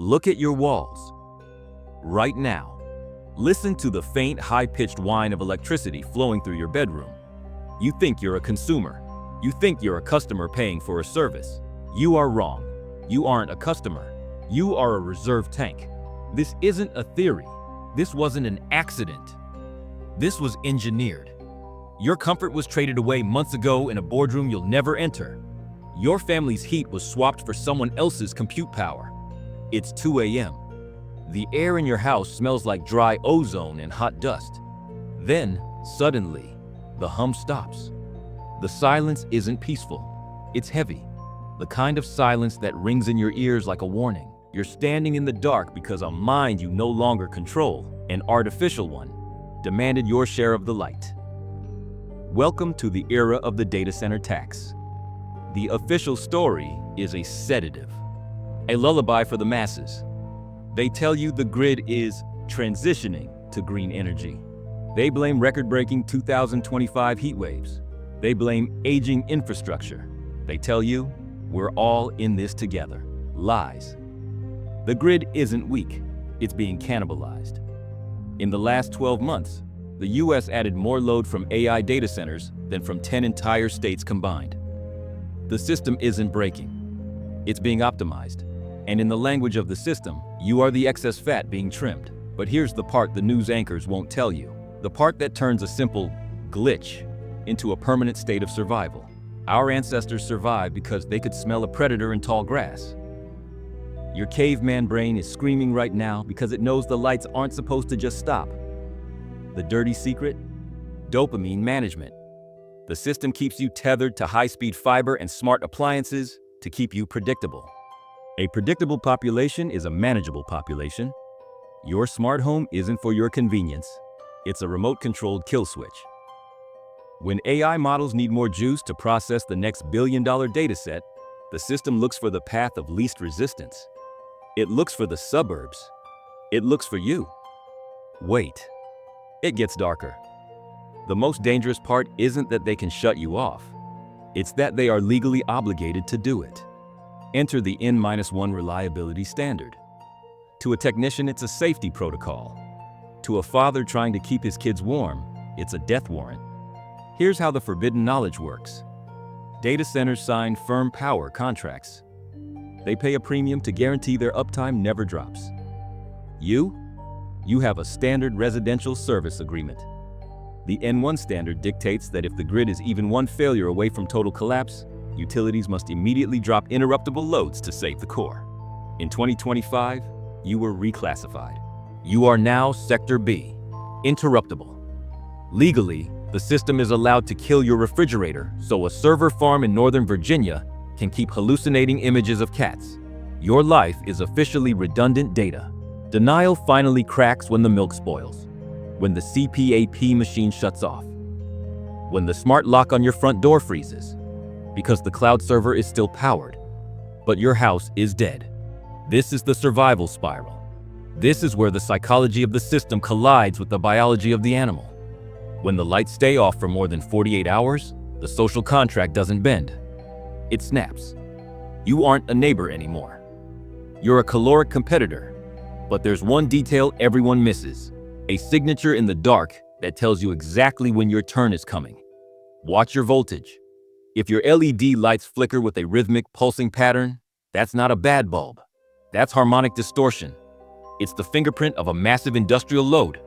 Look at your walls. Right now, listen to the faint, high-pitched whine of electricity flowing through your bedroom. You think you're a consumer. You think you're a customer paying for a service. You are wrong. You aren't a customer. You are a reserve tank. This isn't a theory. This wasn't an accident. This was engineered. Your comfort was traded away months ago in a boardroom you'll never enter. Your family's heat was swapped for someone else's compute power. It's 2 a.m. The air in your house smells like dry ozone and hot dust. Then, suddenly, the hum stops. The silence isn't peaceful. It's heavy. The kind of silence that rings in your ears like a warning. You're standing in the dark because a mind you no longer control, an artificial one, demanded your share of the light. Welcome to the era of the data center tax. The official story is a sedative, a lullaby for the masses. They tell you the grid is transitioning to green energy. They blame record-breaking 2025 heat waves. They blame aging infrastructure. They tell you, we're all in this together. Lies. The grid isn't weak, it's being cannibalized. In the last 12 months, the US added more load from AI data centers than from 10 entire states combined. The system isn't breaking, it's being optimized. And in the language of the system, you are the excess fat being trimmed. But here's the part the news anchors won't tell you. The part that turns a simple glitch into a permanent state of survival. Our ancestors survived because they could smell a predator in tall grass. Your caveman brain is screaming right now because it knows the lights aren't supposed to just stop. The dirty secret? Dopamine management. The system keeps you tethered to high-speed fiber and smart appliances to keep you predictable. A predictable population is a manageable population. Your smart home isn't for your convenience. It's a remote-controlled kill switch. When AI models need more juice to process the next billion-dollar dataset, the system looks for the path of least resistance. It looks for the suburbs. It looks for you. Wait. It gets darker. The most dangerous part isn't that they can shut you off. It's that they are legally obligated to do it. Enter the N-1 reliability standard. To a technician, it's a safety protocol. To a father trying to keep his kids warm, it's a death warrant. Here's how the forbidden knowledge works. Data centers sign firm power contracts. They pay a premium to guarantee their uptime never drops. You have a standard residential service agreement. The N1 standard dictates that if the grid is even one failure away from total collapse, utilities must immediately drop interruptible loads to save the core. In 2025, you were reclassified. You are now Sector B, Interruptible. Legally, the system is allowed to kill your refrigerator so a server farm in Northern Virginia can keep hallucinating images of cats. Your life is officially redundant data. Denial finally cracks when the milk spoils, when the CPAP machine shuts off, when the smart lock on your front door freezes, because the cloud server is still powered, but your house is dead. This is the survival spiral. This is where the psychology of the system collides with the biology of the animal. When the lights stay off for more than 48 hours, the social contract doesn't bend. It snaps. You aren't a neighbor anymore. You're a caloric competitor. But there's one detail everyone misses. A signature in the dark that tells you exactly when your turn is coming. Watch your voltage. If your LED lights flicker with a rhythmic pulsing pattern, that's not a bad bulb. That's harmonic distortion. It's the fingerprint of a massive industrial load,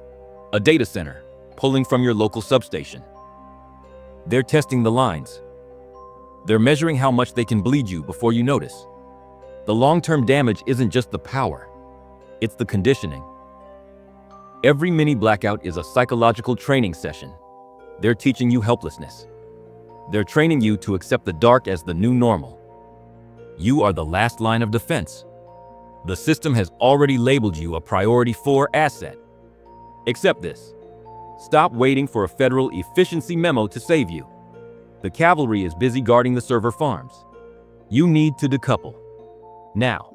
a data center, pulling from your local substation. They're testing the lines. They're measuring how much they can bleed you before you notice. The long-term damage isn't just the power, it's the conditioning. Every mini blackout is a psychological training session. They're teaching you helplessness. They're training you to accept the dark as the new normal. You are the last line of defense. The system has already labeled you a priority 4 asset. Accept this. Stop waiting for a federal efficiency memo to save you. The cavalry is busy guarding the server farms. You need to decouple. Now,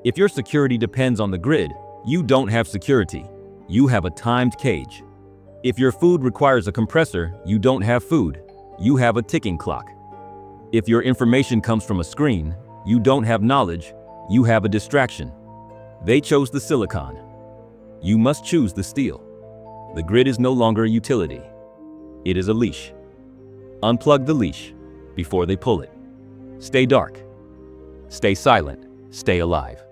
if your security depends on the grid, you don't have security. You have a timed cage. If your food requires a compressor, you don't have food. You have a ticking clock. If your information comes from a screen, you don't have knowledge. You have a distraction. They chose the silicon. You must choose the steel. The grid is no longer a utility. It is a leash. Unplug the leash before they pull it. Stay dark. Stay silent. Stay alive.